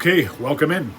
Okay, welcome in.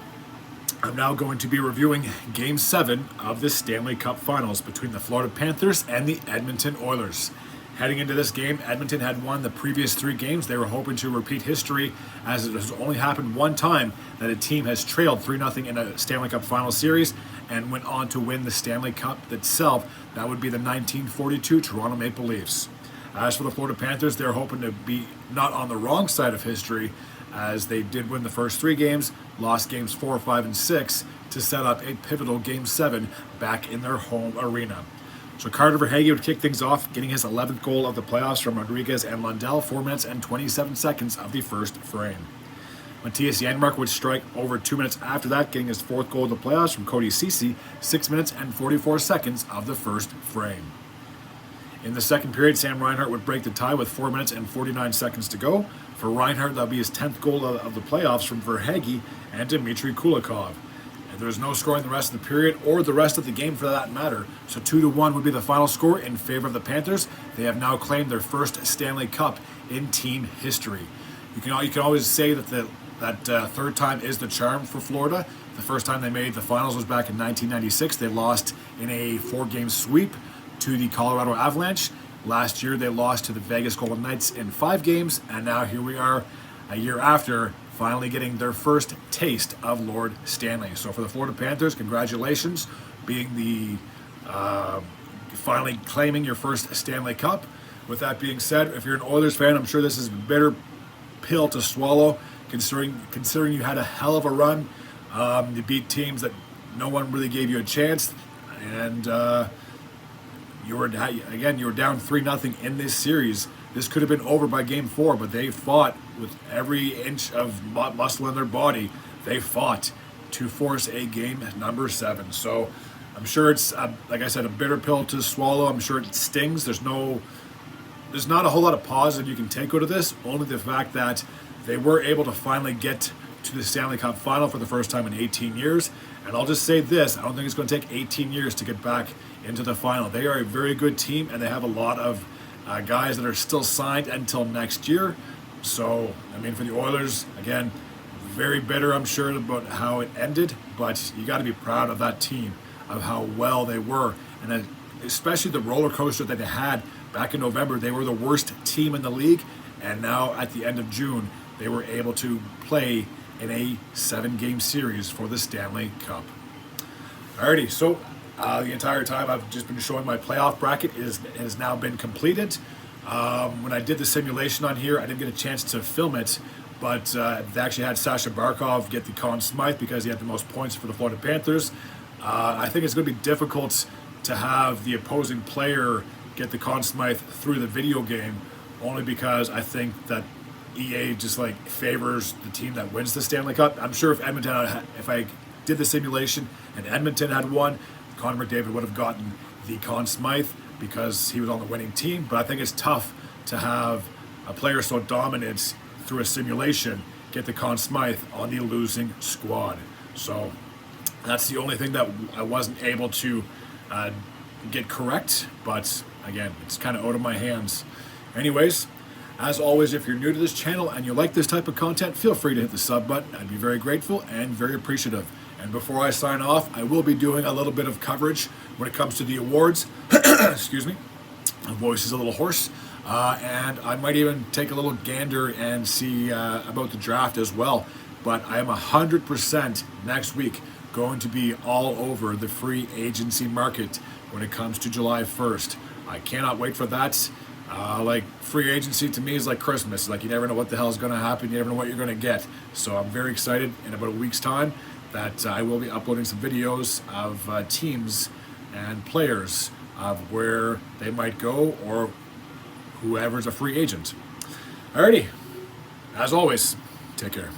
I'm now going to be reviewing Game 7 of the Stanley Cup Finals between the Florida Panthers and the Edmonton Oilers. Heading into this game, Edmonton had won the previous 3 games. They were hoping to repeat history, as it has only happened one time that a team has trailed 3-0 in a Stanley Cup Final Series and went on to win the Stanley Cup itself. That would be the 1942 Toronto Maple Leafs. As for the Florida Panthers, they're hoping to be not on the wrong side of history, as they did win the first 3 games, lost games 4, 5, and 6 to set up a pivotal Game 7 back in their home arena. So Carter Verhaeghe would kick things off, getting his 11th goal of the playoffs from Rodriguez and Lundell, 4 minutes and 27 seconds of the first frame. Matthias Janmark would strike over 2 minutes after that, getting his 4th goal of the playoffs from Cody Ceci, 6 minutes and 44 seconds of the first frame. In the second period, Sam Reinhart would break the tie with 4 minutes and 49 seconds to go. For Reinhart, that would be his 10th goal of the playoffs from Verhaeghe and Dmitry Kulikov. And there was no scoring the rest of the period or the rest of the game for that matter. So 2-1 would be the final score in favor of the Panthers. They have now claimed their first Stanley Cup in team history. You can always say that third time is the charm for Florida. The first time they made the finals was back in 1996. They lost in a 4-game sweep to the Colorado Avalanche. Last year they lost to the Vegas Golden Knights in 5 games, and now here we are a year after, finally getting their first taste of Lord Stanley. So for the Florida Panthers, congratulations, being the finally claiming your first Stanley Cup. With that being said, if you're an Oilers fan, I'm sure this is a bitter pill to swallow, considering you had a hell of a run. You beat teams that no one really gave you a chance, and you were down 3-0 in this series. This could have been over by Game 4, but they fought with every inch of muscle in their body. They fought to force a game number 7. So I'm sure it's, like I said, a bitter pill to swallow. I'm sure it stings. There's not a whole lot of positive you can take out of this, only the fact that they were able to finally get to the Stanley Cup Final for the first time in 18 years. And I'll just say this, I don't think it's going to take 18 years to get back into the final. They are a very good team, and they have a lot of guys that are still signed until next year. So, I mean, for the Oilers, again, very bitter, I'm sure, about how it ended, but you got to be proud of that team, of how well they were. And especially the roller coaster that they had back in November. They were the worst team in the league, and now at the end of June, they were able to play in a 7-game series for the Stanley Cup. Alrighty, so the entire time I've just been showing my playoff bracket has now been completed. When I did the simulation on here, I didn't get a chance to film it, but they actually had Sasha Barkov get the Conn Smythe because he had the most points for the Florida Panthers. I think it's going to be difficult to have the opposing player get the Conn Smythe through the video game, only because I think that EA just favors the team that wins the Stanley Cup. I'm sure if I did the simulation and Edmonton had won, Connor McDavid would have gotten the Conn Smythe because he was on the winning team. But I think it's tough to have a player so dominant through a simulation get the Conn Smythe on the losing squad. So that's the only thing that I wasn't able to get correct. But again, it's kind of out of my hands. Anyways, as always, if you're new to this channel and you like this type of content, feel free to hit the sub button. I'd be very grateful and very appreciative. And before I sign off, I will be doing a little bit of coverage when it comes to the awards. Excuse me. My voice is a little hoarse. And I might even take a little gander and see about the draft as well. But I am 100% next week going to be all over the free agency market when it comes to July 1st. I cannot wait for that. Free agency to me is like Christmas. You never know what the hell is going to happen. You never know what you're going to get. So I'm very excited in about a week's time that I will be uploading some videos of teams and players of where they might go or whoever's a free agent. Alrighty, as always, take care.